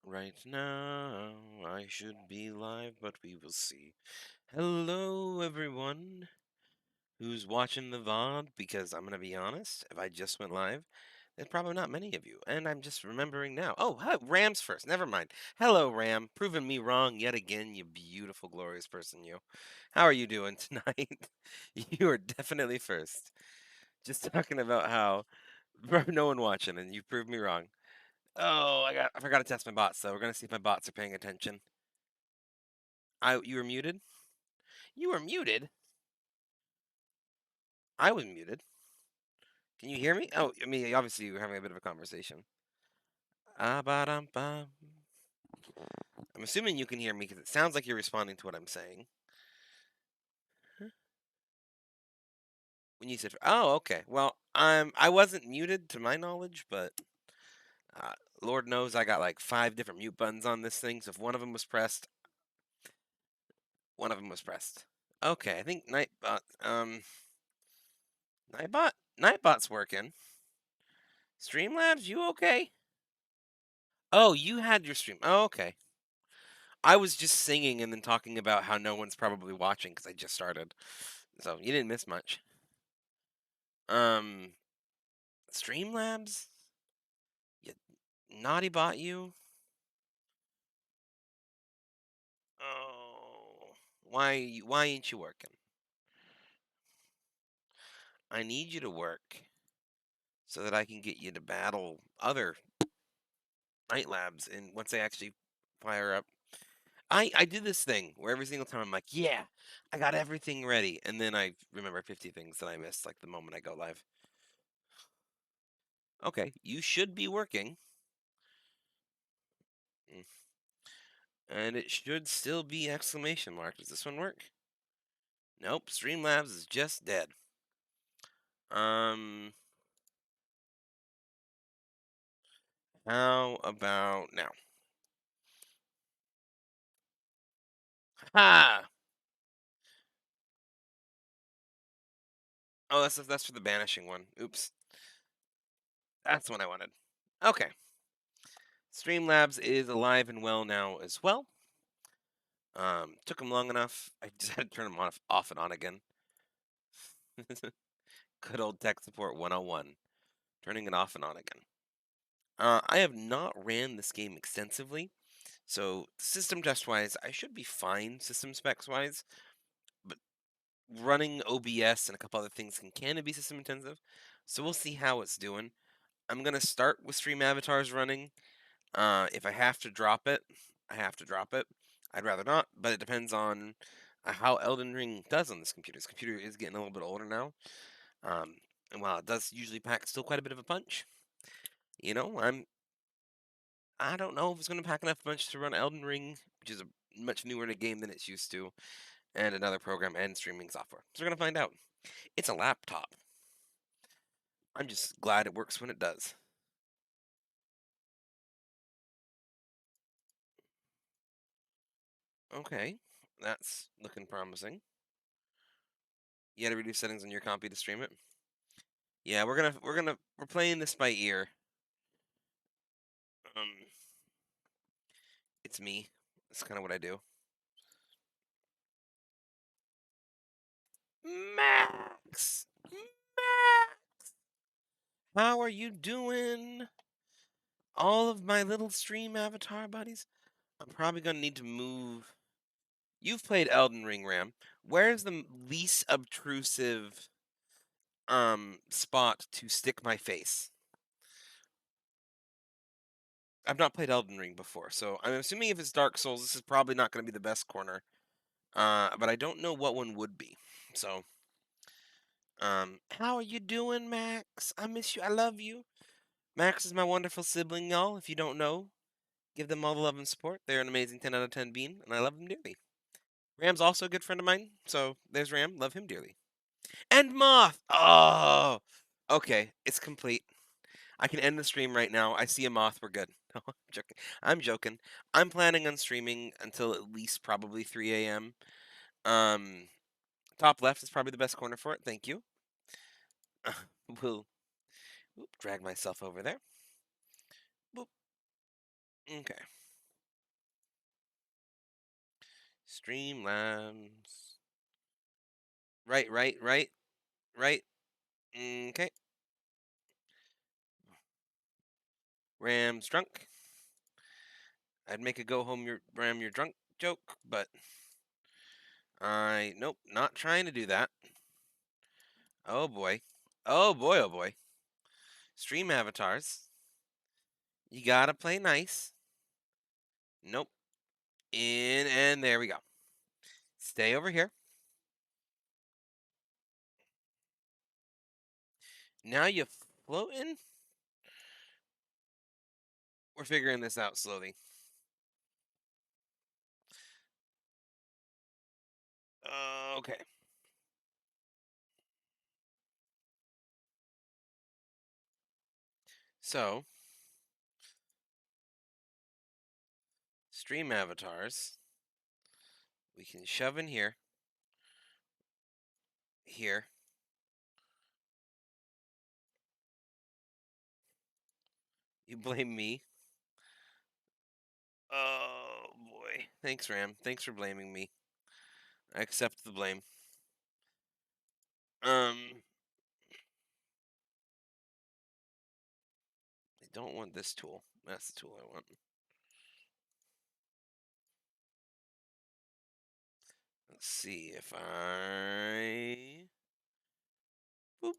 Right now, I should be live, but we will see. Hello, everyone who's watching the VOD, because I'm going to be honest, if I just went live, there's probably not many of you. And I'm just remembering now. Oh, hi, Ram's first. Never mind. Hello, Ram. Proving me wrong yet again, you beautiful, glorious person, you. How are you doing tonight? You are definitely first. Just talking about how no one watching, and you proved me wrong. Oh, I forgot to test my bots, so we're gonna see if my bots are paying attention. You were muted? You were muted? I was muted. Can you hear me? Oh, I mean, obviously you were having a bit of a conversation. Ba-dum-bum. I'm assuming you can hear me because it sounds like you're responding to what I'm saying. When you said, "Oh, okay," well, I wasn't muted to my knowledge, but uh, Lord knows I got like 5 different mute buttons on this thing. So if one of them was pressed, one of them was pressed. Okay, I think Nightbot's working. Streamlabs, you okay? Oh, you had your stream. Oh, okay. I was just singing and then talking about how no one's probably watching because I just started. So you didn't miss much. Um, Streamlabs? You naughty bot you? Oh, why ain't you working? I need you to work so that I can get you to battle other night labs and once they actually fire up. I do this thing where every single time I'm like, yeah, I got everything ready, and then I remember 50 things that I missed like the moment I go live. Okay, you should be working. Mm. And it should still be exclamation mark. Does this one work? Nope, Streamlabs is just dead. Um, how about now? Ha! Oh, that's for the banishing one. Oops, that's what I wanted. Okay, Streamlabs is alive and well now as well. Took him long enough. I just had to turn him off and on again. Good old tech support 101. Turning it off and on again. I have not ran this game extensively, so system test wise, I should be fine system specs wise, but running OBS and a couple other things can kind of be system intensive, so we'll see how it's doing. I'm going to start with stream avatars running. If I have to drop it, I have to drop it. I'd rather not, but it depends on how Elden Ring does on this computer. This computer is getting a little bit older now. And while it does usually pack still quite a bit of a punch, you know, I don't know if it's going to pack enough punch to run Elden Ring, which is a much newer game than it's used to, and another program and streaming software. So we're going to find out. It's a laptop. I'm just glad it works when it does. Okay, that's looking promising. You had to reduce settings on your compy to stream it. Yeah, we're playing this by ear. Um, it's me. That's kind of what I do. Max, Max, how are you doing? All of my little stream avatar buddies. I'm probably gonna need to move. You've played Elden Ring, Ram. Where's the least obtrusive spot to stick my face? I've not played Elden Ring before, so I'm assuming if it's Dark Souls, this is probably not going to be the best corner. But I don't know what one would be. So, how are you doing, Max? I miss you. I love you. Max is my wonderful sibling, y'all. If you don't know, give them all the love and support. They're an amazing 10 out of 10 bean, and I love them dearly. Ram's also a good friend of mine, so there's Ram. Love him dearly. And Moth! Oh! Okay, it's complete. I can end the stream right now. I see a moth. We're good. No, I'm joking. I'm joking. I'm planning on streaming until at least probably 3 a.m. Um, Top left is probably the best corner for it. Thank you. We'll drag myself over there. Boop. Okay. Streamlabs. Right. Okay. Ram's drunk. I'd make a go home your Ram you're drunk joke, but nope, not trying to do that. Oh boy. Oh boy, oh boy. Stream avatars. You gotta play nice. Nope. In and there we go. Stay over here. Now you floating? We're figuring this out slowly. Okay. So, stream avatars. We can shove in here. Here. You blame me. Oh boy. Thanks, Ram. Thanks for blaming me. I accept the blame. I don't want this tool. That's the tool I want. Let's see if I... Boop.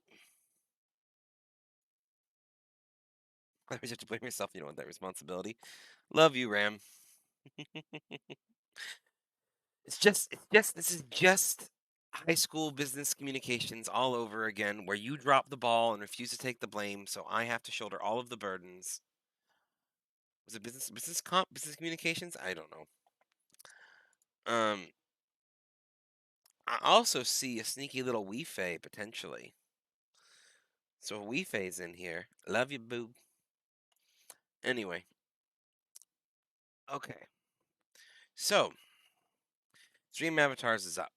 I always have to blame yourself. You don't want that responsibility. Love you, Ram. This is just high school business communications all over again, where you drop the ball and refuse to take the blame, so I have to shoulder all of the burdens. Was it business communications? I don't know. I also see a sneaky little Wii potentially. So Wii in here. Love you, boo. Anyway. Okay. So, Stream Avatars is up.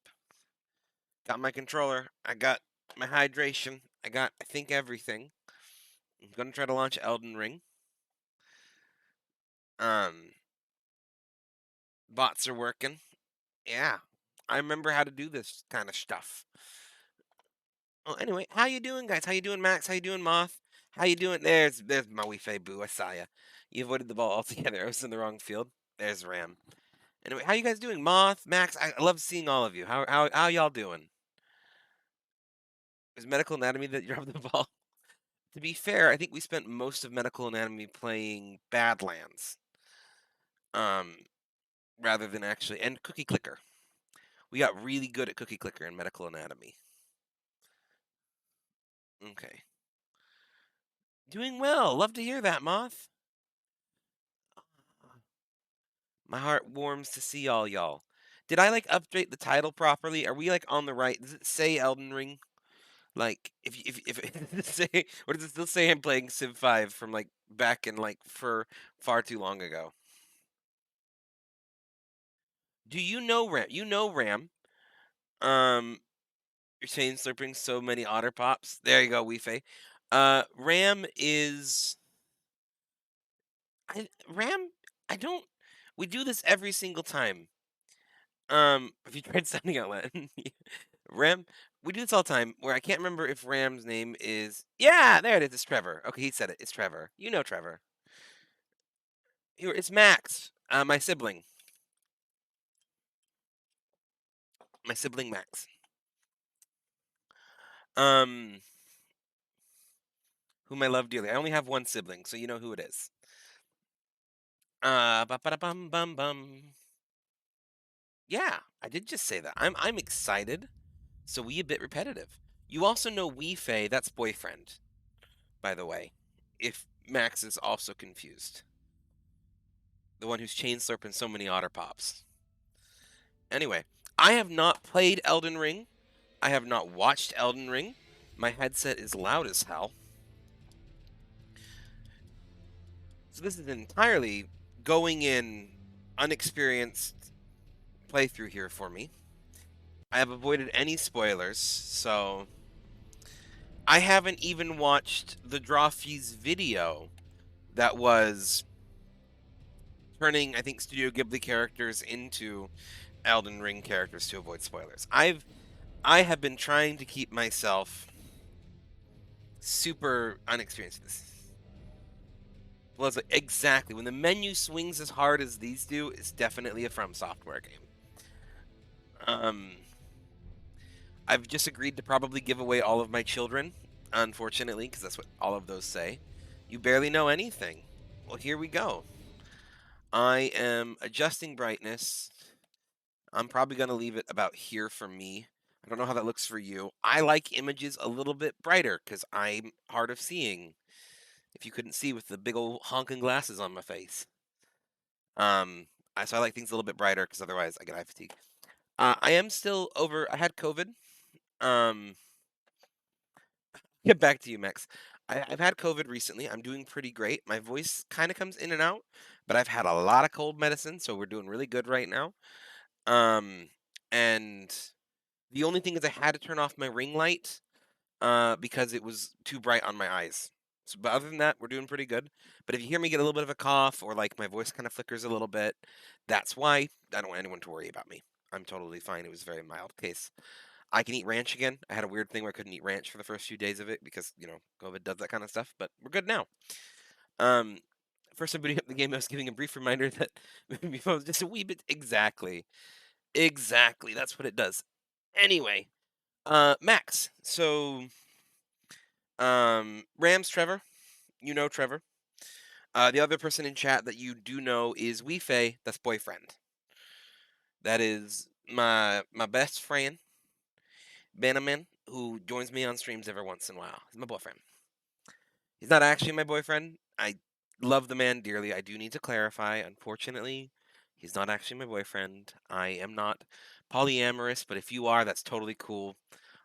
Got my controller. I got my hydration. I got, I think, everything. I'm gonna try to launch Elden Ring. Bots are working. Yeah. I remember how to do this kind of stuff. Oh, anyway, how you doing, guys? How you doing, Max? How you doing, Moth? How you doing? There's my Wii boo. I saw ya. You avoided the ball altogether. I was in the wrong field. There's Ram. Anyway, how you guys doing, Moth, Max? I love seeing all of you. How y'all doing? Is Medical Anatomy that you dropped the ball? To be fair, I think we spent most of Medical Anatomy playing Badlands, rather than actually and Cookie Clicker. We got really good at Cookie Clicker and Medical Anatomy. Okay. Doing well. Love to hear that, Moth. My heart warms to see all y'all. Did I like update the title properly? Are we like on the right? Does it say Elden Ring? Like if does it say, or does it still say I'm playing Civ 5 from like back in like for far too long ago? Do you know Ram? You know Ram. Um you're saying slurping so many otter pops. There you go, Weefei. Ram is Ram, I don't we do this every single time. Have you tried sounding out loud? Ram, we do this all the time where I can't remember if Ram's name is. Yeah, there it is. It's Trevor. Okay, he said it. It's Trevor. You know Trevor. Here, it's Max, my sibling. My sibling Max. Um, whom I love dearly. I only have one sibling, so you know who it is. Ba ba bum bum bum. Yeah, I did just say that. I'm excited. So we a bit repetitive. You also know Wee Fei, that's boyfriend, by the way. If Max is also confused. The one who's chain slurping so many otter pops. Anyway, I have not played Elden Ring. I have not watched Elden Ring. My headset is loud as hell. So this is entirely going in unexperienced playthrough here for me. I have avoided any spoilers, so I haven't even watched the Drawfee's video that was turning, I think, Studio Ghibli characters into Elden Ring characters to avoid spoilers. I have been trying to keep myself super unexperienced in this. Well, it's like, exactly. When the menu swings as hard as these do, it's definitely a From Software game. Um, I've just agreed to probably give away all of my children, unfortunately, because that's what all of those say. You barely know anything. Well, here we go. I am adjusting brightness. I'm probably going to leave it about here for me. I don't know how that looks for you. I like images a little bit brighter because I'm hard of seeing. If you couldn't see with the big old honking glasses on my face. So I like things a little bit brighter because otherwise I get eye fatigue. I am still over. I had COVID. Um, get back to you, Max. I've had COVID recently. I'm doing pretty great. My voice kind of comes in and out, but I've had a lot of cold medicine, so we're doing really good right now. Um, and the only thing is I had to turn off my ring light because it was too bright on my eyes. So, but other than that, we're doing pretty good. But if you hear me get a little bit of a cough or like my voice kind of flickers a little bit, that's why. I don't want anyone to worry about me. I'm totally fine. It was a very mild case. I can eat ranch again. I had a weird thing where I couldn't eat ranch for the first few days of it because, COVID does that kind of stuff, but we're good now. Um, First I'm booting up the game, I was giving a brief reminder that my phone was just a wee bit exactly. Exactly. That's what it does. Anyway, Max. So, Rams Trevor. You know Trevor. The other person in chat that you do know is Weefei, that's boyfriend. That is my best friend, Benamin, who joins me on streams every once in a while. He's my boyfriend. He's not actually my boyfriend. I love the man dearly. I do need to clarify. Unfortunately, he's not actually my boyfriend. I am not polyamorous, but if you are, that's totally cool.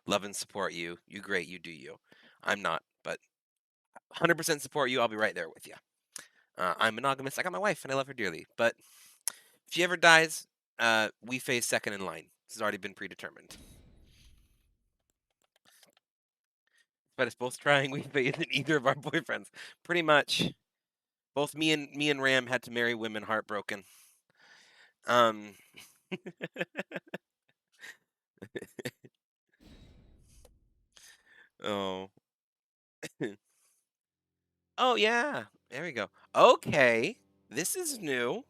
Love and support you. You great. You do you. I'm not, but 100% support you. I'll be right there with you. I'm monogamous. I got my wife, and I love her dearly. But if she ever dies, we face second in line. This has already been predetermined. But it's both trying we face and either of our boyfriends. Pretty much. Both me and Ram had to marry women heartbroken. Um oh. Oh yeah. There we go. Okay. This is new.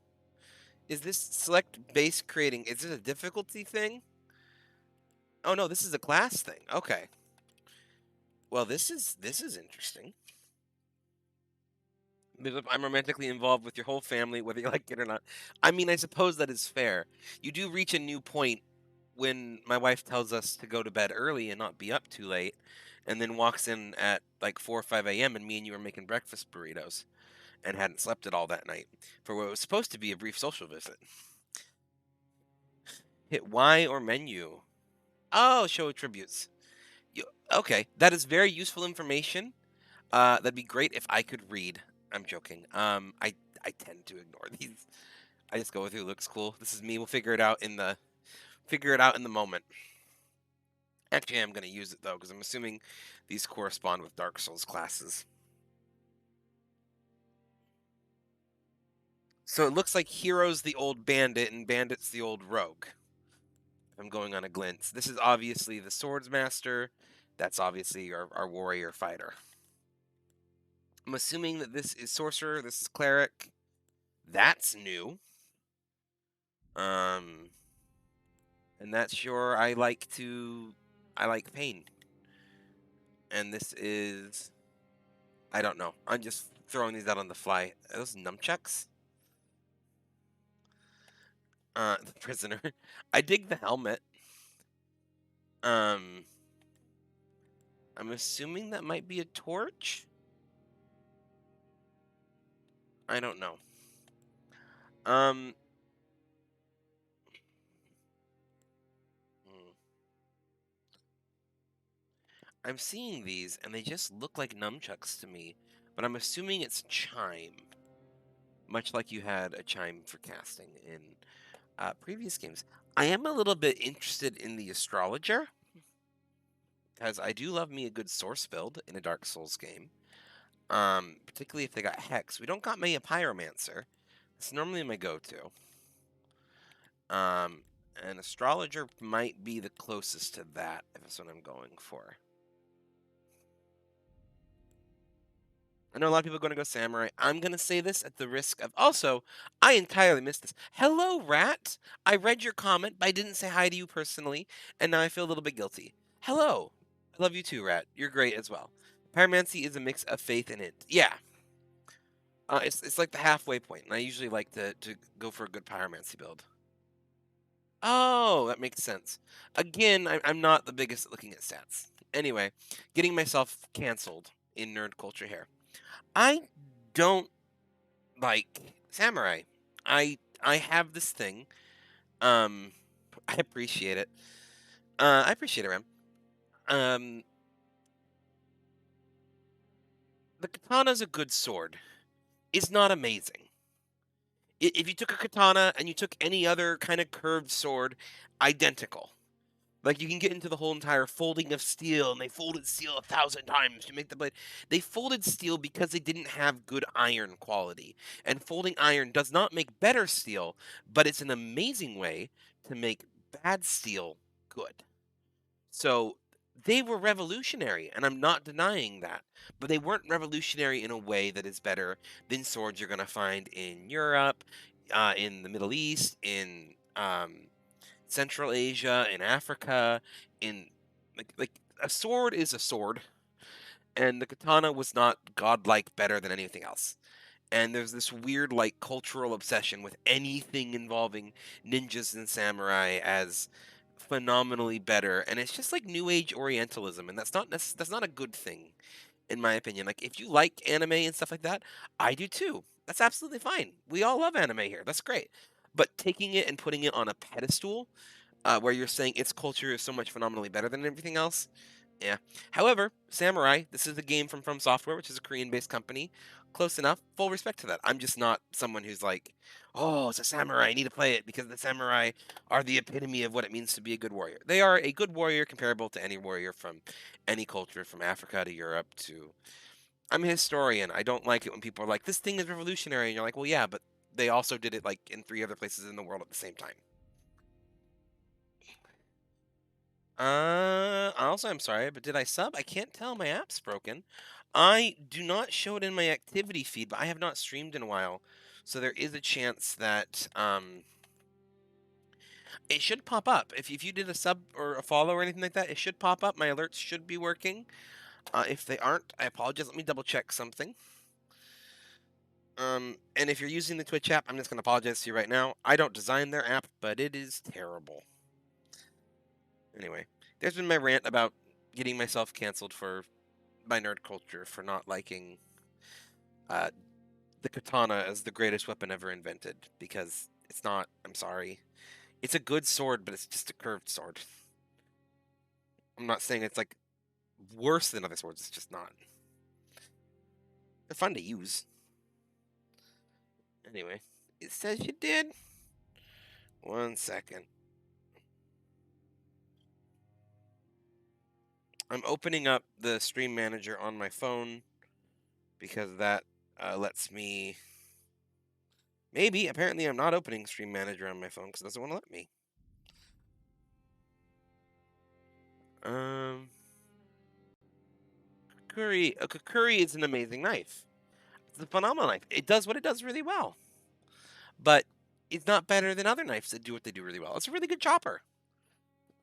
Is this select base creating? Is it a difficulty thing? Oh no, this is a class thing. Okay. Well, this is interesting. Because I'm romantically involved with your whole family, whether you like it or not. I mean, I suppose that is fair. You do reach a new point when my wife tells us to go to bed early and not be up too late, and then walks in at like 4 or 5 a.m. and me and you were making breakfast burritos and hadn't slept at all that night for what was supposed to be a brief social visit. Hit Y or menu. Oh, show attributes. You, okay, that is very useful information. That'd be great if I could read. I'm joking. I tend to ignore these. I just go with who looks cool. This is me. We'll figure it out in the moment. Actually, I'm gonna use it though because I'm assuming these correspond with Dark Souls classes. So it looks like Hero's the old bandit and Bandit's the old rogue. I'm going on a glance. This is obviously the Swords Master. That's obviously our warrior fighter. I'm assuming that this is Sorcerer. This is Cleric. That's new. Um, and that's your I like pain. And this is I don't know. I'm just throwing these out on the fly. Are those nunchucks? The prisoner. I dig the helmet. Um, I'm assuming that might be a torch. I don't know. Um, hmm. I'm seeing these and they just look like nunchucks to me, but I'm assuming it's chime, much like you had a chime for casting in previous games. I am a little bit interested in the astrologer because I do love me a good source build in a Dark Souls game. Particularly if they got Hex. We don't got me a Pyromancer. It's normally my go-to. Um, An astrologer might be the closest to that, if that's what I'm going for. I know a lot of people are going to go samurai. I'm going to say this at the risk of. Also, I entirely missed this. Hello, Rat. I read your comment, but I didn't say hi to you personally, and now I feel a little bit guilty. Hello. I love you too, Rat. You're great as well. Pyromancy is a mix of faith and int. Yeah. It's like the halfway point, and I usually like to go for a good pyromancy build. Oh, that makes sense. Again, I'm not the biggest at looking at stats. Anyway, getting myself canceled in nerd culture here. I don't like samurai. I have this thing. Um, I appreciate it. I appreciate it, Ram. Um, the katana's a good sword. It's not amazing. If you took a katana and you took any other kind of curved sword, identical. Like you can get into the whole entire folding of steel, and they folded steel 1,000 times to make the blade. They folded steel because they didn't have good iron quality. And folding iron does not make better steel, but it's an amazing way to make bad steel good. So they were revolutionary, and I'm not denying that. But they weren't revolutionary in a way that is better than swords you're going to find in Europe, in the Middle East, in Central Asia, in Africa, in like a sword is a sword, and the katana was not godlike better than anything else. And there's this weird like cultural obsession with anything involving ninjas and samurai as phenomenally better, and it's just like new age orientalism, and that's not a good thing in my opinion. Like if you like anime and stuff like that, I do too. That's absolutely fine. We all love anime here. That's great. But taking it and putting it on a pedestal where you're saying its culture is so much phenomenally better than everything else. Yeah. However, Samurai, this is a game from Software, which is a Korean-based company. Close enough. Full respect to that. I'm just not someone who's like, oh, it's a samurai. I need to play it because the samurai are the epitome of what it means to be a good warrior. They are a good warrior comparable to any warrior from any culture, from Africa to Europe to. I'm a historian. I don't like it when people are like, this thing is revolutionary. And you're like, well, yeah, but they also did it like in 3 other places in the world at the same time. Also, I'm sorry, but did I sub? I can't tell. My app's broken. I do not show it in my activity feed, but I have not streamed in a while, so there is a chance that it should pop up. If you did a sub or a follow or anything like that, it should pop up. My alerts should be working. If they aren't, I apologize. Let me double check something. And if you're using the Twitch app, I'm just gonna apologize to you right now. I don't design their app, but it is terrible. Anyway, there's been my rant about getting myself canceled for my nerd culture for not liking uh, the katana as the greatest weapon ever invented because it's not. I'm sorry. It's a good sword, but it's just a curved sword. I'm not saying it's like worse than other swords. It's just not. They're fun to use. Anyway, it says you did. 1 second. I'm opening up the stream manager on my phone because that lets me. Maybe. Apparently, I'm not opening stream manager on my phone because it doesn't want to let me. Um. Kukuri is an amazing knife. It's a phenomenal knife. It does what it does really well. But it's not better than other knives that do what they do really well. It's a really good chopper.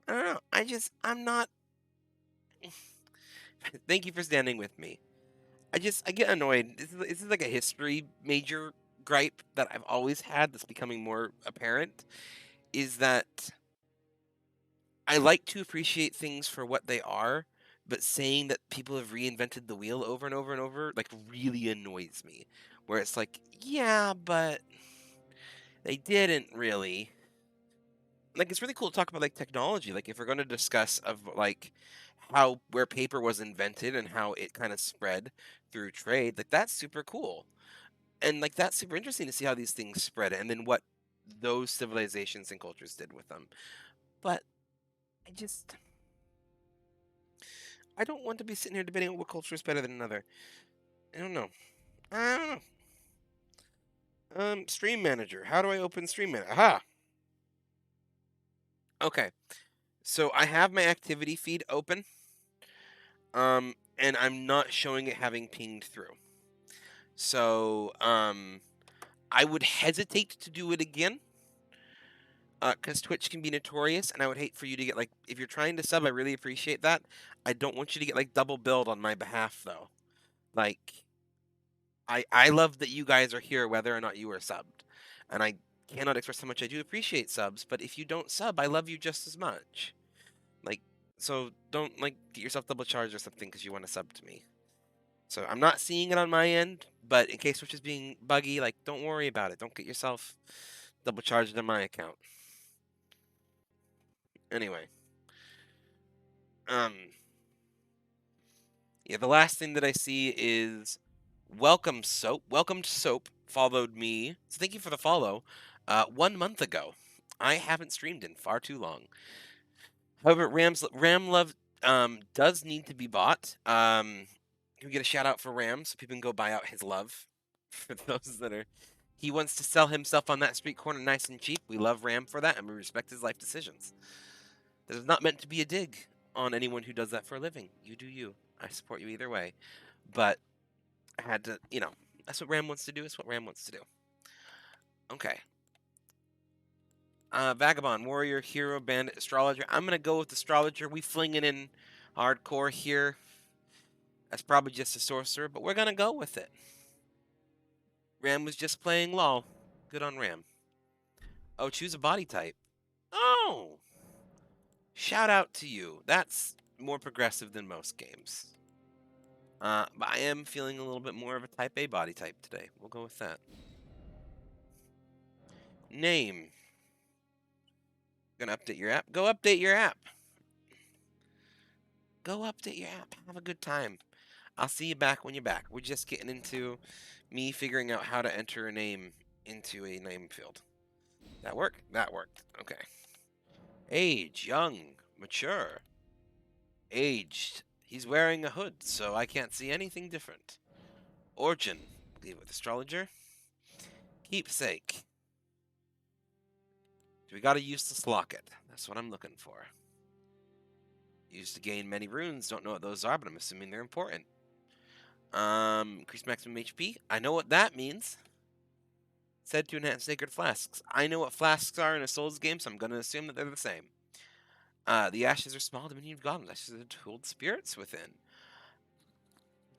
I don't know. I'm not. Thank you for standing with me. I get annoyed. This is like a history major gripe that I've always had that's becoming more apparent is that I like to appreciate things for what they are, but saying that people have reinvented the wheel over and over and over like really annoys me. Where it's like, yeah, but they didn't really. Like it's really cool to talk about like technology. Like if we're going to discuss of like how where paper was invented and how it kind of spread through trade, like that's super cool. And like that's super interesting to see how these things spread and then what those civilizations and cultures did with them. But I just I don't want to be sitting here debating what culture is better than another. I don't know. I don't know. Stream manager. How do I open stream manager? Aha. Okay. So I have my activity feed open, and I'm not showing it having pinged through. So, I would hesitate to do it again, because Twitch can be notorious, and I would hate for you to get, like, if you're trying to sub, I really appreciate that. I don't want you to get, like, double billed on my behalf, though. Like, I love that you guys are here whether or not you are subbed, and I cannot express how much I do appreciate subs, but if you don't sub, I love you just as much. Like, so don't, like, get yourself double charged or something because you want to sub to me. So I'm not seeing it on my end, but in case Twitch is being buggy, like, don't worry about it. Don't get yourself double charged on my account. Anyway, um, yeah, the last thing that I see is welcome soap. Welcome soap followed me. So thank you for the follow. 1 month ago, I haven't streamed in far too long. However, Ram Love does need to be bought. Can we get a shout out for Ram so people can go buy out his love? For those that are, he wants to sell himself on that street corner nice and cheap. We love Ram for that, and we respect his life decisions. This is not meant to be a dig on anyone who does that for a living. You do you. I support you either way. But I had to, that's what Ram wants to do. It's what Ram wants to do. Okay. Vagabond, Warrior, Hero, Bandit, Astrologer. I'm gonna go with Astrologer. We flinging in hardcore here. That's probably just a sorcerer, but we're gonna go with it. Ram was just playing LOL. Good on Ram. Oh, choose a body type. Oh! Shout out to you. That's more progressive than most games. But I am feeling a little bit more of a type A body type today. We'll go with that. Name. Gonna update your app. Go update your app. Go update your app. Have a good time. I'll see you back when you're back. We're just getting into me figuring out how to enter a name into a name field. That work? That worked. Okay. Age, young, mature. Aged. He's wearing a hood, so I can't see anything different. Origin. Leave with astrologer. Keepsake. Do we gotta use this locket? That's what I'm looking for. Used to gain many runes. Don't know what those are, but I'm assuming they're important. Increase maximum HP. I know what that means. Said to enhance sacred flasks. I know what flasks are in a Souls game, so I'm gonna assume that they're the same. The ashes are small, dominion of goblins. Ashes are tooled spirits within.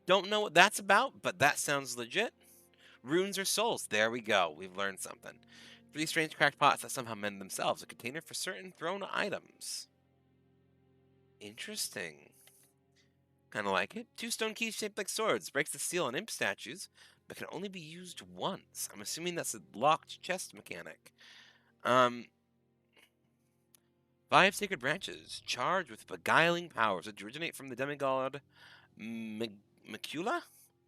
Don't know what that's about, but that sounds legit. Runes are souls. There we go. We've learned something. 3 strange cracked pots that somehow mend themselves. A container for certain thrown items. Interesting. Kind of like it. 2 stone keys shaped like swords. Breaks the seal on imp statues, but can only be used once. I'm assuming that's a locked chest mechanic. 5 sacred branches, charged with beguiling powers, which originate from the demigod Macula?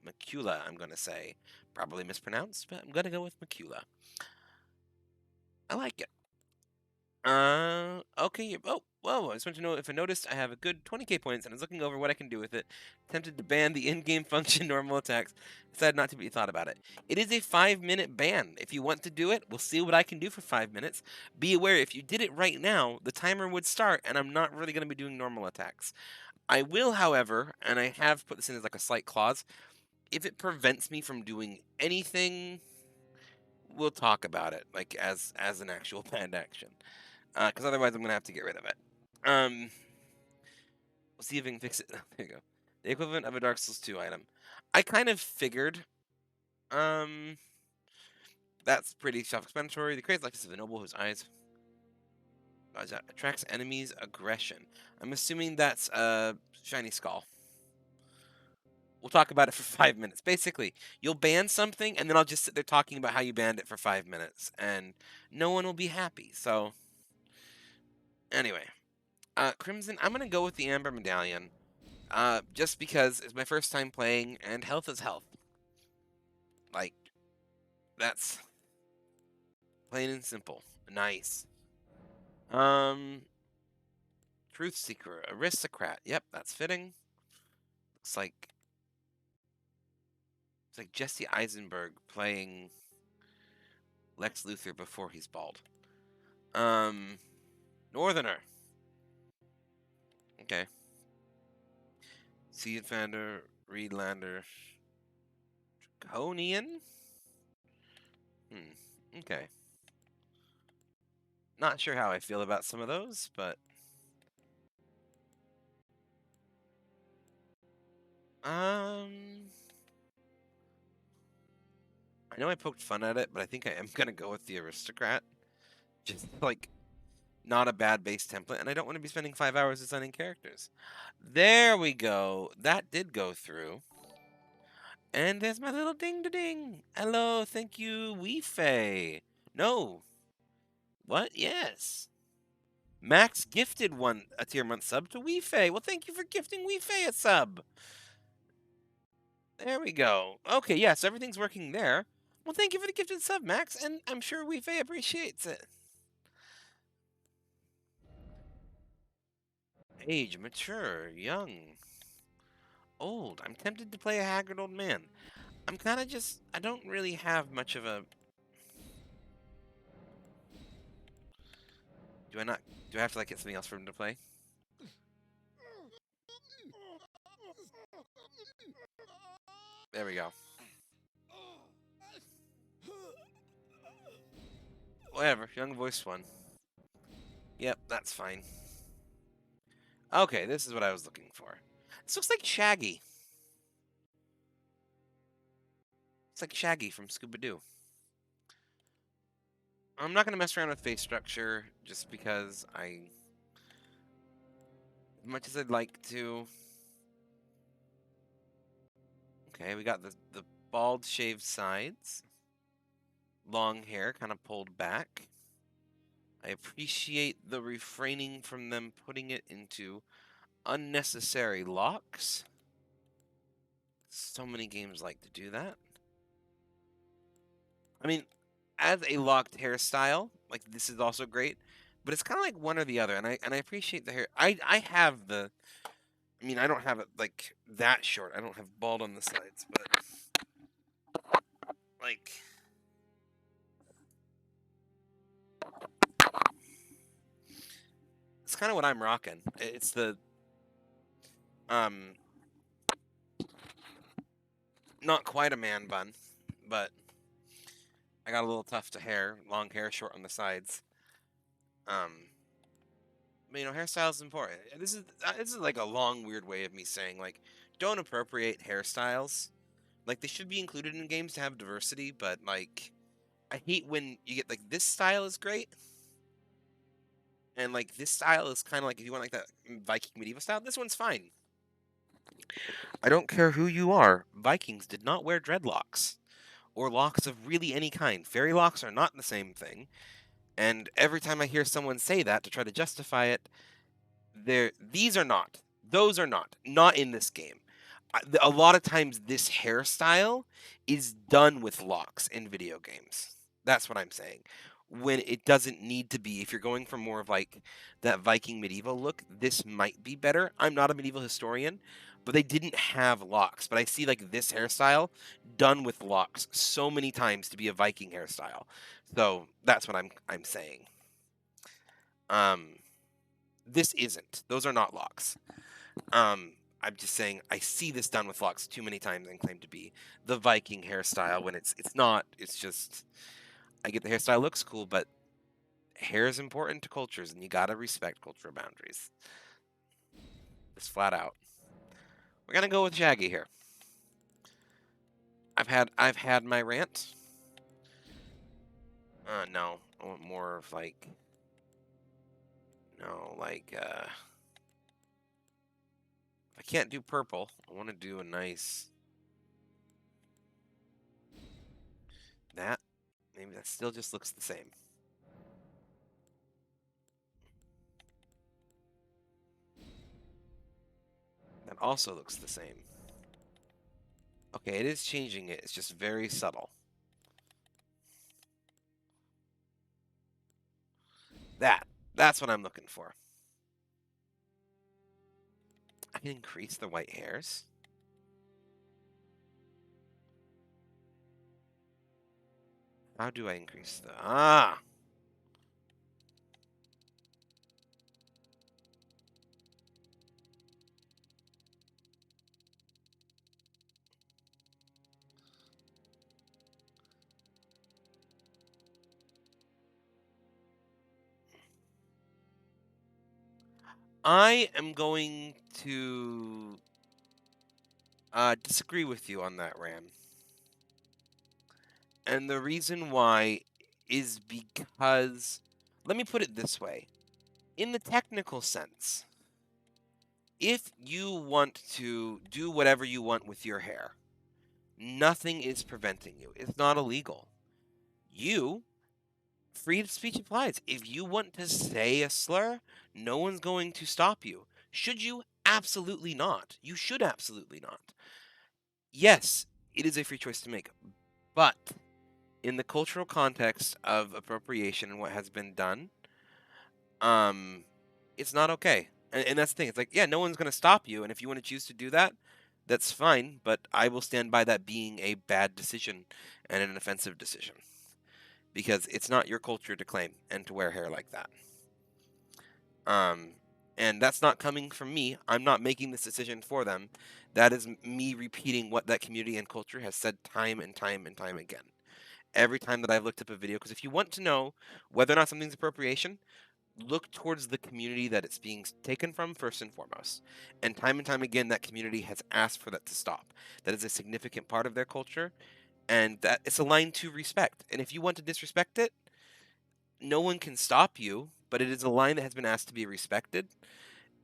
Macula, I'm going to say. Probably mispronounced, but I'm going to go with Macula. I like it. Okay. Oh, whoa. I just want to know if I noticed I have a good 20k points and I was looking over what I can do with it. Tempted to ban the in-game function normal attacks. Decided not to be thought about it. It is a 5-minute ban. If you want to do it, we'll see what I can do for 5 minutes. Be aware, if you did it right now, the timer would start and I'm not really going to be doing normal attacks. I will, however, and I have put this in as like a slight clause, if it prevents me from doing anything, we'll talk about it, like as an actual banned action. Because otherwise I'm gonna have to get rid of it. We'll see if we can fix it. There you go. The equivalent of a Dark Souls 2 item. I kind of figured. Um, that's pretty self-explanatory. The crazy likeness of the noble whose eyes attracts enemies' aggression. I'm assuming that's a shiny skull. We'll talk about it for 5 minutes. Basically, you'll ban something, and then I'll just sit there talking about how you banned it for 5 minutes, and no one will be happy. So, anyway, Crimson, I'm gonna go with the Amber Medallion. Just because it's my first time playing, and health is health. Like, that's plain and simple. Nice. Um, Truth Seeker, Aristocrat. Yep, that's fitting. Looks like it's like Jesse Eisenberg playing Lex Luthor before he's bald. Um, Northerner. Okay. Seedfander, Reedlander, Draconian? Okay. Not sure how I feel about some of those, but... I know I poked fun at it, but I think I am going to go with the Aristocrat. Just, like, not a bad base template, and I don't want to be spending 5 hours designing characters. There we go. That did go through. And there's my little ding-da-ding. Hello, thank you, Wee No. What? Yes. Max gifted a tier month sub to Wee Well, thank you for gifting Wee a sub. There we go. Okay, yes, yeah, so everything's working there. Well, thank you for the gifted sub, Max, and I'm sure Wee appreciates it. Age, mature, young, old. I'm tempted to play a haggard old man. I'm kind of just... I don't really have much of a... Do I not... Do I have to, like, get something else for him to play? There we go. Whatever. Young voice one. Yep, that's fine. Okay, this is what I was looking for. This looks like Shaggy. It's like Shaggy from Scooby-Doo. I'm not going to mess around with face structure just because as much as I'd like to... Okay, we got the bald shaved sides. Long hair kind of pulled back. I appreciate the refraining from them putting it into unnecessary locks. So many games like to do that. I mean, as a locked hairstyle, like, this is also great, but it's kind of like one or the other, and I appreciate the hair. I have the... I mean, I don't have it, like, that short. I don't have bald on the sides, but... Like... It's kind of what I'm rocking. It's the... Not quite a man bun, but... I got a little tuft of hair. Long hair, short on the sides. But, you know, hairstyle is important. This is like a long, weird way of me saying, like, don't appropriate hairstyles. Like, they should be included in games to have diversity, but, like, I hate when you get, like, this style is great, and, like, this style is kind of like, if you want, like, that Viking medieval style, this one's fine. I don't care who you are. Vikings did not wear dreadlocks, or locks of really any kind. Fairy locks are not the same thing, and every time I hear someone say that to try to justify it, these are not. Those are not in this game. A lot of times this hairstyle is done with locks in video games. That's what I'm saying. When it doesn't need to be. If you're going for more of like that Viking medieval look, this might be better. I'm not a medieval historian, but they didn't have locks. But I see like this hairstyle done with locks so many times to be a Viking hairstyle. So that's what I'm saying. This isn't. Those are not locks. I'm just saying I see this done with locks too many times and claim to be the Viking hairstyle when it's not. It's just, I get the hairstyle looks cool, but hair is important to cultures and you gotta respect cultural boundaries. Just flat out. We're gonna go with Shaggy here. I've had my rant. No. I want more of like, no, like, if I can't do purple, I want to do a nice... That, maybe that still just looks the same. That also looks the same. Okay, it is changing it. It's just very subtle. That's what I'm looking for. I can increase the white hairs. How do I increase the... Ah! I am going to disagree with you on that, Ram. And the reason why is because, let me put it this way. In the technical sense, if you want to do whatever you want with your hair, nothing is preventing you. It's not illegal. You, free speech applies. If you want to say a slur, no one's going to stop you. Should you? Absolutely not. You should absolutely not. Yes, it is a free choice to make, but in the cultural context of appropriation and what has been done, um, it's not okay. And that's the thing. It's like, yeah, no one's going to stop you. And if you want to choose to do that, that's fine. But I will stand by that being a bad decision and an offensive decision because it's not your culture to claim and to wear hair like that. Um, and that's not coming from me. I'm not making this decision for them. That is me repeating what that community and culture has said time and time and time again. Every time that I've looked up a video, because if you want to know whether or not something's appropriation, look towards the community that it's being taken from first and foremost. And time again, that community has asked for that to stop. That is a significant part of their culture, and that it's aligned to respect. And if you want to disrespect it, no one can stop you, but it is a line that has been asked to be respected.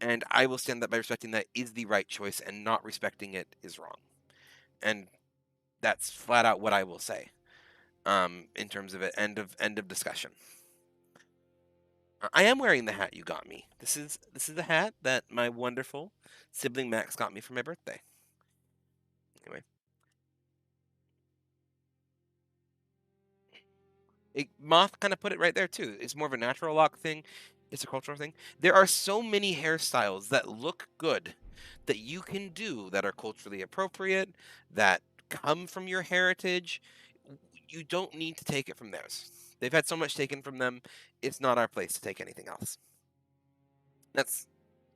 And I will stand that by respecting that is the right choice, and not respecting it is wrong. And that's flat out what I will say. In terms of it, end of discussion. I am wearing the hat you got me. This is the hat that my wonderful sibling Max got me for my birthday. Anyway, Moth kind of put it right there too. It's more of a natural lock thing. It's a cultural thing. There are so many hairstyles that look good that you can do that are culturally appropriate, that come from your heritage. You don't need to take it from theirs. They've had so much taken from them. It's not our place to take anything else. That's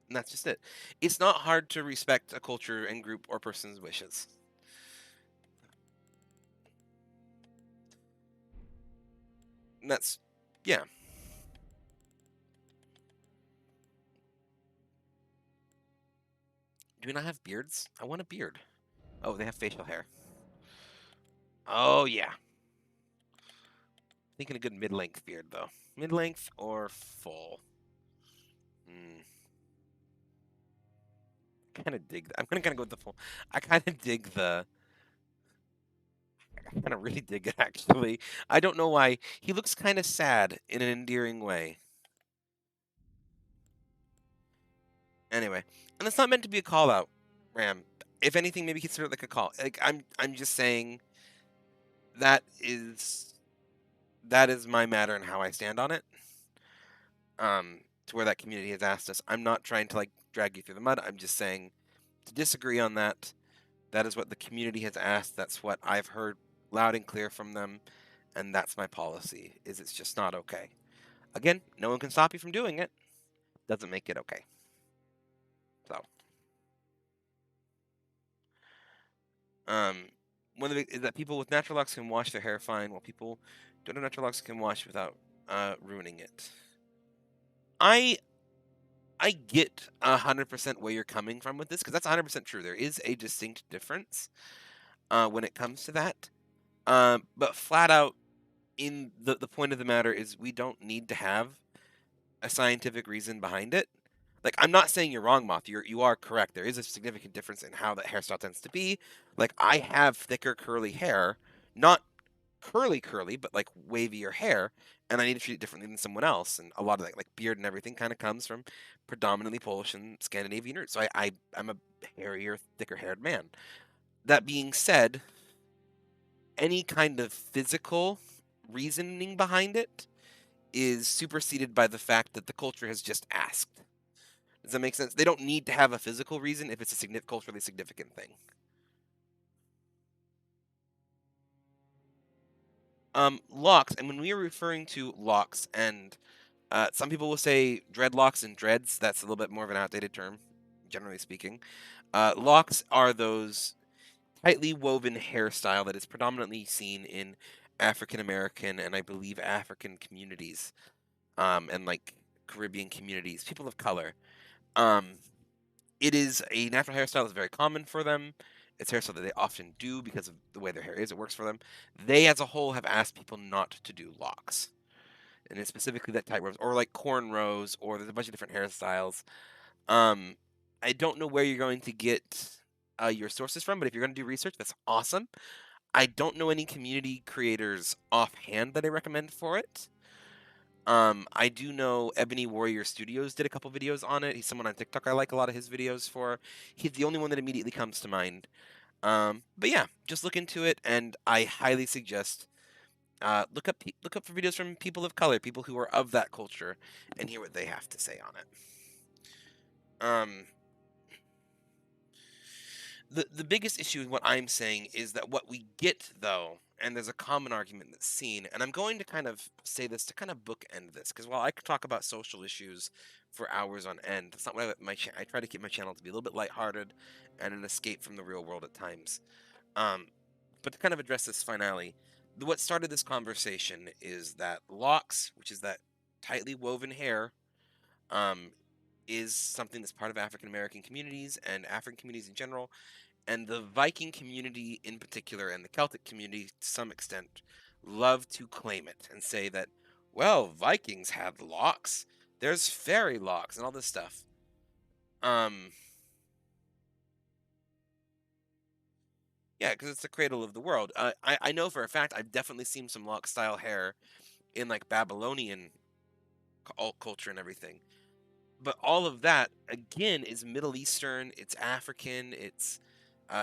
that's just it. It's not hard to respect a culture and group or person's wishes. And that's, yeah. Do we not have beards? I want a beard. Oh, they have facial hair. Oh, yeah. Thinking a good mid-length beard, though. Mid-length or full? Hmm. Kind of dig. I'm gonna kind of go with the full. I kind of dig the. I kind of really dig it, actually. I don't know why. He looks kind of sad in an endearing way. Anyway, and it's not meant to be a call out, Ram. If anything, maybe consider it like a call. Like I'm just saying that is my matter and how I stand on it. To where that community has asked us. I'm not trying to like drag you through the mud. I'm just saying to disagree on that. That is what the community has asked. That's what I've heard loud and clear from them, and that's my policy. Is it's just not okay. Again, no one can stop you from doing it. Doesn't make it okay. So, um, one of the is that people with natural locks can wash their hair fine, while people who don't have natural locks can wash without ruining it. I I get 100% where you're coming from with this because that's 100% true. There is a distinct difference when it comes to that. But flat out, in the point of the matter is we don't need to have a scientific reason behind it. Like I'm not saying you're wrong, Moth. You are correct. There is a significant difference in how that hairstyle tends to be. Like I have thicker curly hair, not curly, but like wavier hair, and I need to treat it differently than someone else. And a lot of that, like beard and everything, kind of comes from predominantly Polish and Scandinavian roots. So I'm a hairier, thicker haired man. That being said, any kind of physical reasoning behind it is superseded by the fact that the culture has just asked. Does that make sense? They don't need to have a physical reason if it's a culturally significant thing. Locks, and when we are referring to locks, and some people will say dreadlocks and dreads, that's a little bit more of an outdated term, generally speaking. Locks are those tightly woven hairstyle that is predominantly seen in African American and I believe African communities, and like Caribbean communities, people of color. Um, it is a natural hairstyle that's very common for them. It's a hairstyle that they often do because of the way their hair is. It works for them. They, as a whole, have asked people not to do locks, and it's specifically that type of, or like cornrows, or there's a bunch of different hairstyles. Um, I don't know where you're going to get your sources from, but if you're going to do research, that's awesome. I don't know any community creators offhand that I recommend for it. I do know Ebony Warrior Studios did a couple videos on it. He's someone on TikTok I like a lot of his videos for. He's the only one that immediately comes to mind. But yeah, just look into it, and I highly suggest look up for videos from people of color, people who are of that culture, and hear what they have to say on it. Um, the biggest issue with what I'm saying is that what we get though, and there's a common argument that's seen, and I'm going to kind of say this to kind of bookend this, because while I could talk about social issues for hours on end, that's not what I try to keep my channel to be a little bit lighthearted and an escape from the real world at times. But to kind of address this finale, what started this conversation is that locks, which is that tightly woven hair, um, is something that's part of African American communities and African communities in general, and the Viking community in particular, and the Celtic community to some extent, love to claim it and say that, well, Vikings had locks. There's fairy locks and all this stuff. Um, yeah, because it's the cradle of the world. I know for a fact I've definitely seen some lock style hair in like Babylonian alt culture and everything. But all of that again is Middle Eastern, it's African, it's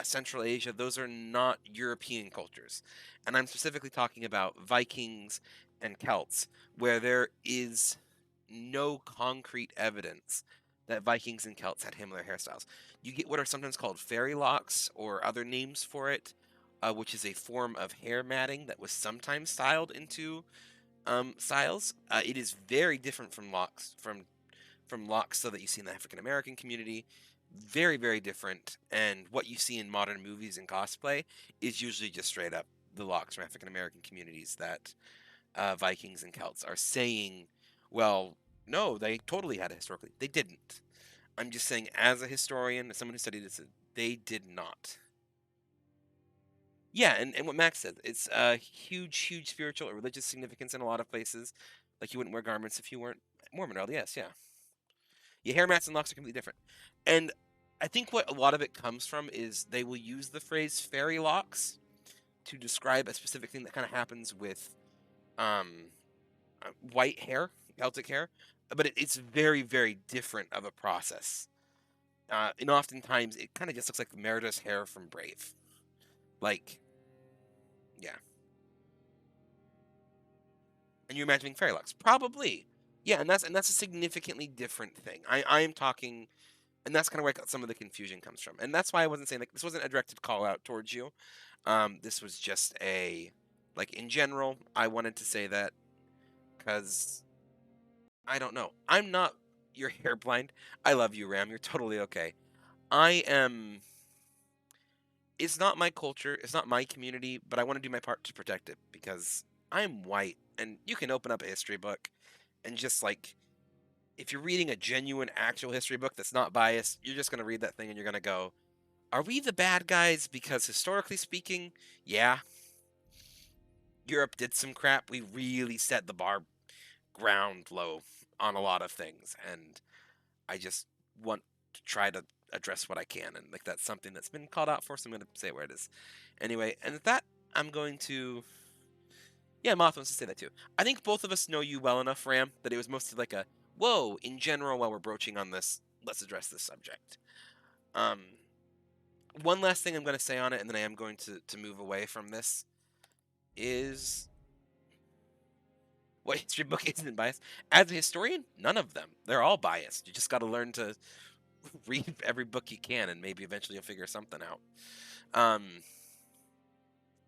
Central Asia. Those are not European cultures, and I'm specifically talking about Vikings and Celts, where there is no concrete evidence that Vikings and Celts had similar hairstyles. You get what are sometimes called fairy locks or other names for it, which is a form of hair matting that was sometimes styled into styles. It is very different from locks from locks so that you see in the African American community. Very, very different. And what you see in modern movies and cosplay is usually just straight up the locks from African American communities that Vikings and Celts are saying, well, no, they totally had it historically. They didn't. I'm just saying, as a historian, as someone who studied this, they did not. Yeah, and what Max said, it's a huge, huge spiritual or religious significance in a lot of places. Like you wouldn't wear garments if you weren't Mormon. Oh, yes, yeah. Your hair mats and locks are completely different. And I think what a lot of it comes from is they will use the phrase fairy locks to describe a specific thing that kind of happens with um, white hair, Celtic hair, but it's very, very different of a process. And oftentimes it kind of just looks like Merida's hair from Brave. Like, yeah. And you're imagining fairy locks. Probably. Yeah, and that's a significantly different thing. I am talking, and that's kind of where some of the confusion comes from. And that's why I wasn't saying like this wasn't a directed call out towards you. This was just a like in general. I wanted to say that because I don't know. I'm not your hair blind. I love you, Ram. You're totally okay. I am. It's not my culture. It's not my community, but I want to do my part to protect it because I'm white, and you can open up a history book and just like if you're reading a genuine actual history book that's not biased, you're just going to read that thing and you're going to go, are we the bad guys? Because historically speaking, yeah, Europe did some crap. We really set the bar ground low on a lot of things, and I just want to try to address what I can, and like that's something that's been called out for, so I'm going to say where it is. Anyway, and with that, I'm going to. Yeah, Moth wants to say that too. I think both of us know you well enough, Ram, that it was mostly like a whoa. In general, while we're broaching on this, let's address this subject. Um, one last thing I'm going to say on it, and then I am going to move away from this, is what history book isn't biased? As a historian, none of them. They're all biased. You just got to learn to read every book you can, and maybe eventually you'll figure something out. Um,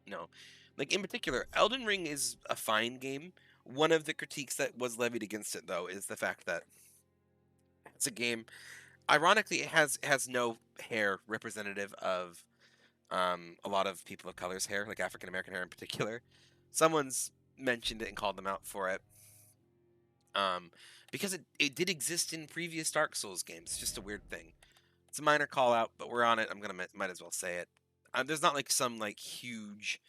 no, like in particular, Elden Ring is a fine game. One of the critiques that was levied against it, though, is the fact that it's a game. Ironically, it has no hair representative of a lot of people of color's hair, like African American hair in particular. Someone's mentioned it and called them out for it. because it did exist in previous Dark Souls games. It's just a weird thing. It's a minor call out, but we're on it. I'm gonna might as well say it. There's not like some like huge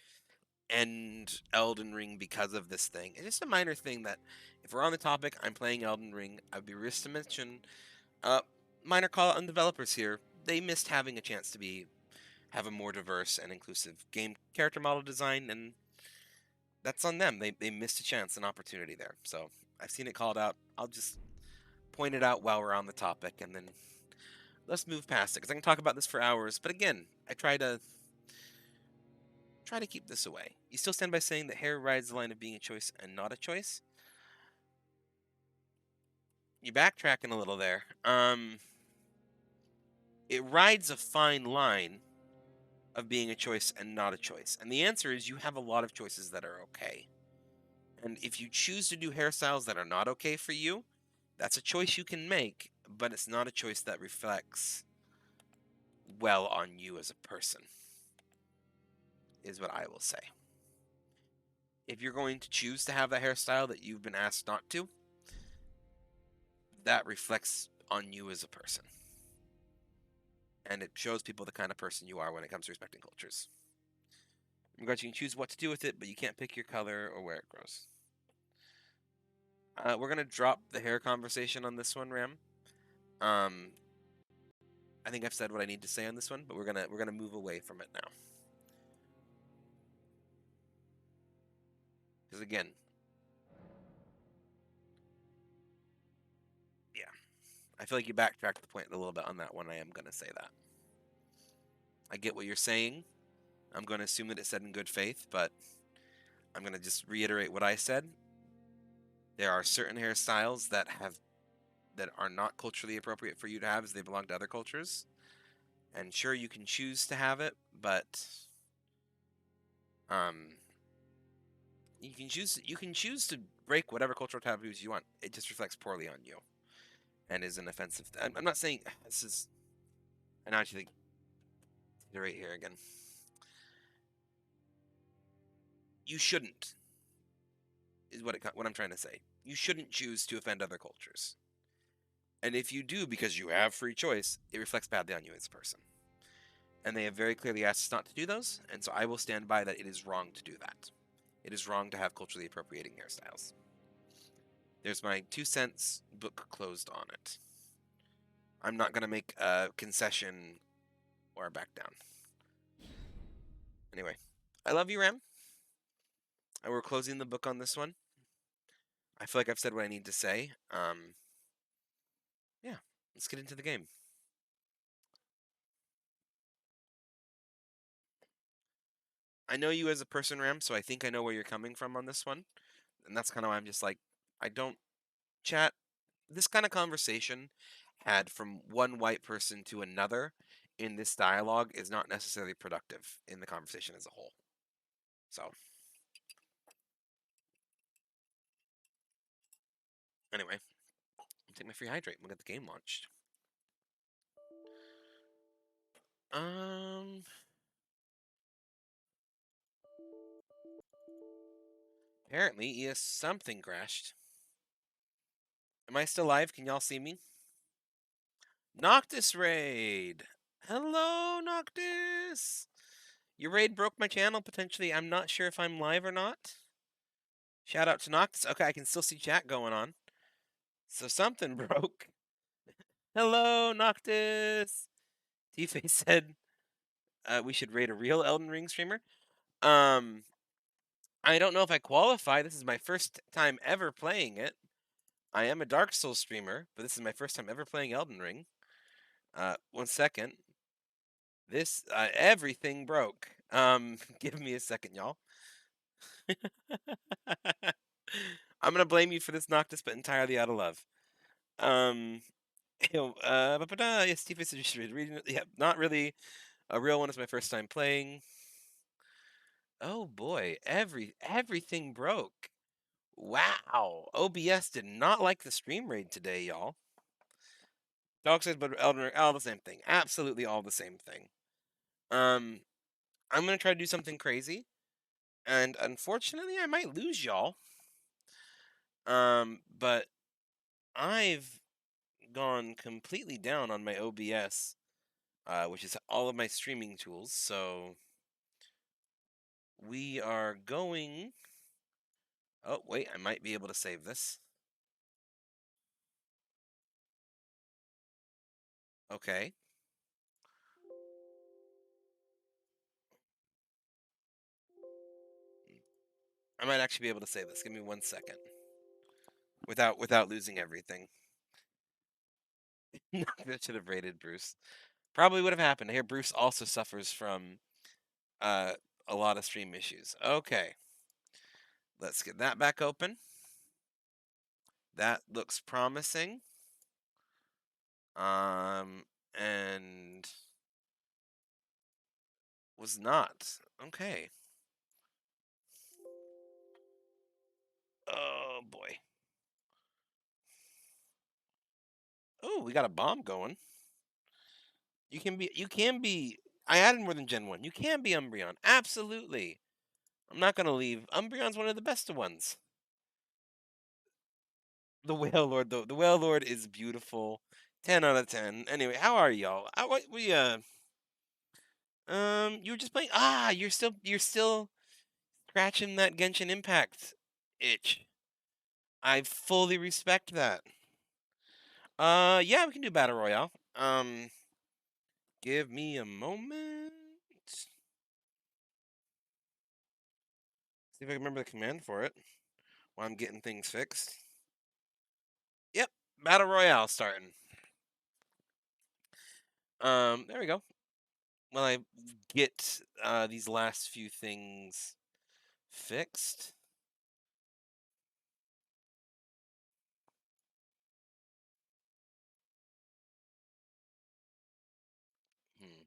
end Elden Ring because of this thing. It's just a minor thing that if we're on the topic, I'm playing Elden Ring. I'd be remiss to mention uh, minor call out on developers here. They missed having a chance to have a more diverse and inclusive game character model design, and that's on them. They missed a chance, an opportunity there. So I've seen it called out. I'll just point it out while we're on the topic, and then let's move past it because I can talk about this for hours. But again, I try to keep this away. You still stand by saying that hair rides the line of being a choice and not a choice? You're backtracking a little there. It rides a fine line of being a choice and not a choice. And the answer is you have a lot of choices that are okay. And if you choose to do hairstyles that are not okay for you, that's a choice you can make, but it's not a choice that reflects well on you as a person, is what I will say. If you're going to choose to have that hairstyle that you've been asked not to, that reflects on you as a person. And it shows people the kind of person you are when it comes to respecting cultures. In regards, you can choose what to do with it, but you can't pick your color or where it grows. We're gonna drop the hair conversation on this one, Ram. I think I've said what I need to say on this one, but we're gonna move away from it now. Because again, yeah, I feel like you backtracked the point a little bit on that one. I am gonna say that. I get what you're saying. I'm gonna assume that it's said in good faith, but I'm gonna just reiterate what I said. There are certain hairstyles that are not culturally appropriate for you to have as they belong to other cultures. And sure, you can choose to have it, but um, you can choose to break whatever cultural taboos you want. It just reflects poorly on you and is an offensive. I'm not saying this is. I know what you think. Right here again. You shouldn't is what I'm trying to say. You shouldn't choose to offend other cultures. And if you do because you have free choice, it reflects badly on you as a person. And they have very clearly asked us not to do those, and so I will stand by that it is wrong to do that. It is wrong to have culturally appropriating hairstyles. There's my 2 cents, book closed on it. I'm not going to make a concession or back down. Anyway, I love you, Ram. And we're closing the book on this one. I feel like I've said what I need to say. Yeah, let's get into the game. I know you as a person, Ram, so I think I know where you're coming from on this one. And that's kind of why I'm just like, I don't chat. This kind of conversation had from one white person to another in this dialogue is not necessarily productive in the conversation as a whole. So, anyway, I'll take my free hydrate. We'll get the game launched. Apparently, yes, something crashed. Am I still live? Can y'all see me? Noctis raid. Hello, Noctis. Your raid broke my channel potentially. I'm not sure if I'm live or not. Shout out to Noctis. Okay, I can still see chat going on. So something broke. Hello, Noctis. T-Face said we should raid a real Elden Ring streamer. I don't know if I qualify. This is my first time ever playing it. I am a Dark Souls streamer, but this is my first time ever playing Elden Ring. 1 second. This everything broke. Give me a second, y'all. I'm gonna blame you for this Noctis, but entirely out of love. Yes, Steve is reading. Yeah, not really a real one. It's my first time playing. Oh boy, everything broke. Wow, OBS did not like the stream raid today, y'all. Dog says, but Elden Ring, all the same thing. Absolutely all the same thing. I'm gonna try to do something crazy, and unfortunately, I might lose y'all. But I've gone completely down on my OBS, which is all of my streaming tools. So we are going. Oh, wait, I might be able to save this. Okay. I might actually be able to save this. Give me 1 second. Without losing everything. That should have rated Bruce. Probably would have happened. Here, Bruce also suffers from uh, a lot of stream issues. Okay. Let's get that back open. That looks promising. And was not. Okay. Oh boy. Oh, we got a bomb going. You can be I added more than Gen 1. You can be Umbreon. Absolutely. I'm not gonna leave. Umbreon's one of the best ones. The Whale Lord though. The Whale Lord is beautiful. 10 out of 10. Anyway, how are y'all? You were just playing. Ah, you're still scratching that Genshin Impact itch. I fully respect that. Yeah, we can do battle royale. Give me a moment. See if I can remember the command for it while I'm getting things fixed. Yep, battle royale starting. There we go. Well, I get these last few things fixed. Hmm.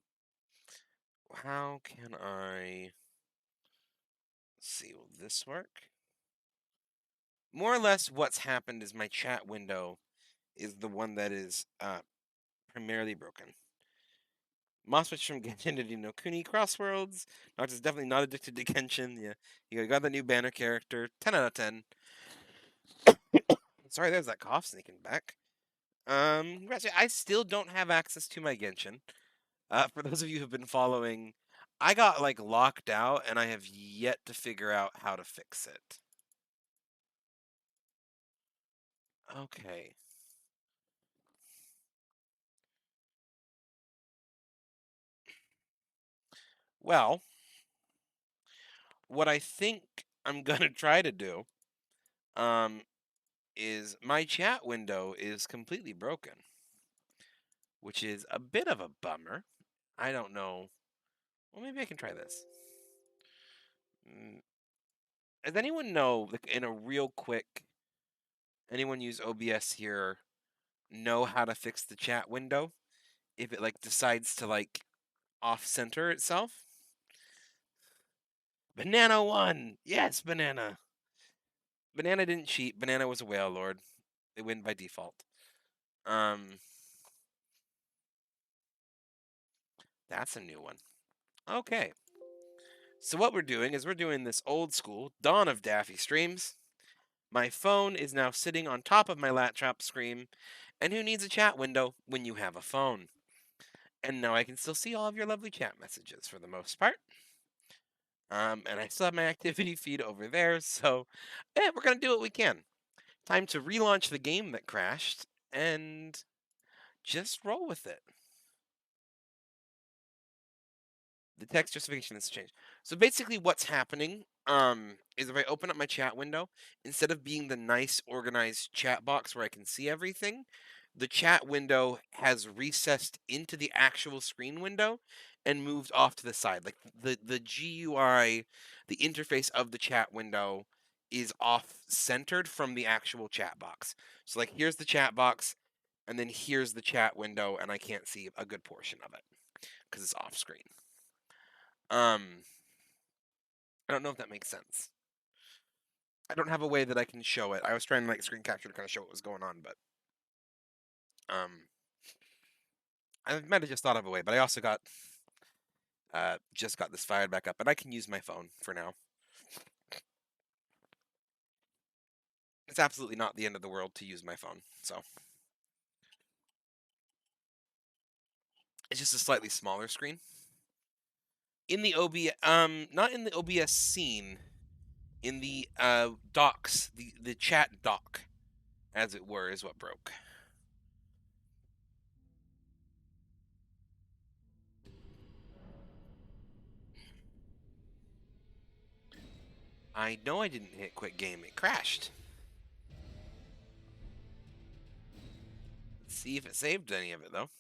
How can I see? Will this work? More or less, what's happened is my chat window is the one that is primarily broken. Moss switched from Genshin to no Kuni Crossworlds. Nox is definitely not addicted to Genshin. Yeah, you got the new banner character. 10 out of 10. Sorry, there's that cough sneaking back. I still don't have access to my Genshin. For those of you who've been following, I got like locked out, and I have yet to figure out how to fix it. Okay. Well, what I think I'm gonna try to do, um, is my chat window is completely broken, which is a bit of a bummer. I don't know. Well, maybe I can try this. Mm, Does anyone know, like, in a real quick, anyone use OBS here, know how to fix the chat window if it like decides to like off center itself? Banana won. Yes, Banana. Banana didn't cheat. Banana was a whale lord. They win by default. Um, that's a new one. Okay. So what we're doing is we're doing this old school Dawn of Daffy streams. My phone is now sitting on top of my laptop screen, and who needs a chat window when you have a phone? And now I can still see all of your lovely chat messages for the most part. And I still have my activity feed over there, so we're gonna do what we can. Time to relaunch the game that crashed and just roll with it. The text justification has changed. So basically what's happening is if I open up my chat window, instead of being the nice organized chat box where I can see everything, the chat window has recessed into the actual screen window and moved off to the side. Like the GUI, the interface of the chat window is off centered from the actual chat box. So like here's the chat box and then here's the chat window and I can't see a good portion of it because it's off screen. Um, I don't know if that makes sense. I don't have a way that I can show it. I was trying to like screen capture to kind of show what was going on, but um, I might have just thought of a way. But I also got just got this fired back up, and I can use my phone for now. It's absolutely not the end of the world to use my phone. So it's just a slightly smaller screen. In the OBS, not in the OBS scene, in the docs, the chat doc, as it were, is what broke. I know I didn't hit quit game. It crashed. Let's see if it saved any of it though.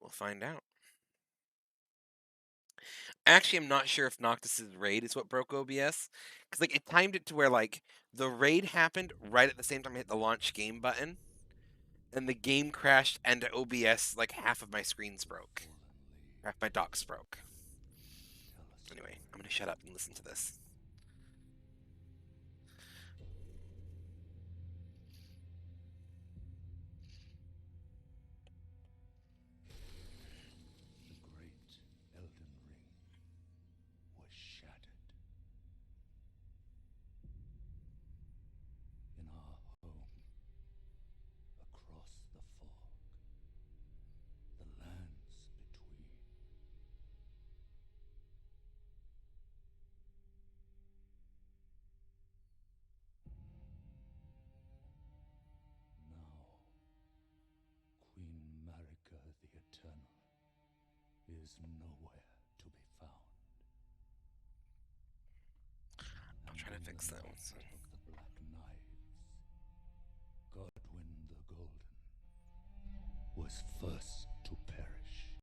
We'll find out. Actually, I'm not sure if Noctis's raid is what broke OBS, because like it timed it to where like the raid happened right at the same time I hit the launch game button, and the game crashed, and OBS like half of my screens broke, half my docs broke. Anyway, I'm gonna shut up and listen to this. The great Elden Ring was shattered. In our home, across the fog, the lands between. Now, Queen Marika the Eternal is nowhere to be found. I'll And try to in fix the that one. night of the Black Knives, Godwyn the Golden was first to perish.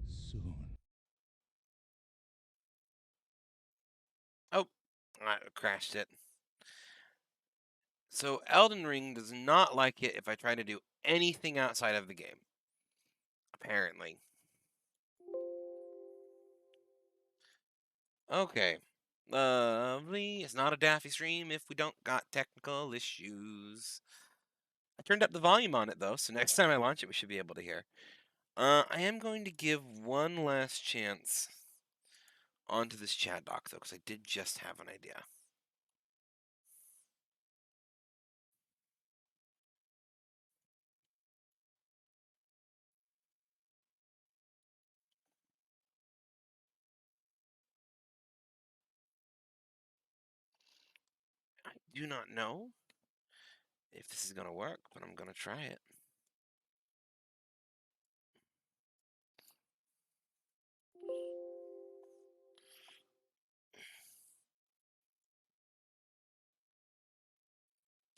Soon, Oh, I crashed it. So Elden Ring does not like it if I try to do anything outside of the game. Apparently. Okay. Lovely. It's not a Daffy stream if we don't got technical issues. I turned up the volume on it though, so next time I launch it, we should be able to hear. I am going to give one last chance onto this chat doc though, because I did just have an idea. I do not know if this is going to work, but I'm going to try it.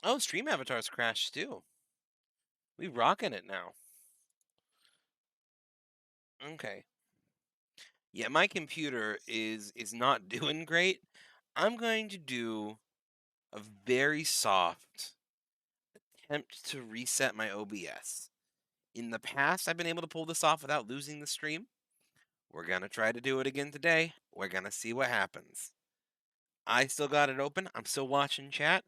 Oh, stream avatars crashed too. We rocking it now. Okay. Yeah, my computer is not doing great. I'm going to do a very soft attempt to reset my OBS. In the past, I've been able to pull this off without losing the stream. We're going to try to do it again today. We're going to see what happens. I still got it open. I'm still watching chat.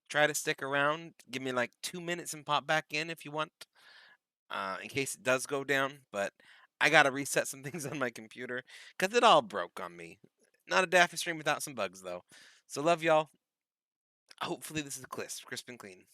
Try to stick around. Give me like 2 minutes and pop back in if you want, in case it does go down. But I got to reset some things on my computer because it all broke on me. Not a Daffy stream without some bugs, though. So love y'all. Hopefully this is crisp and clean.